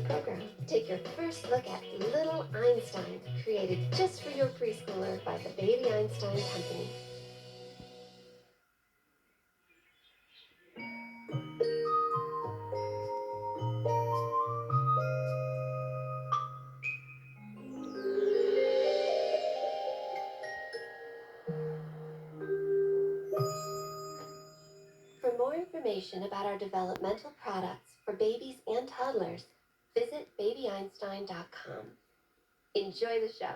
program. Take your first look at Little Einstein, created just for your preschooler by the Baby Einstein Company. For more information about our developmental products for babies and toddlers, visit babyeinstein.com. Enjoy the show.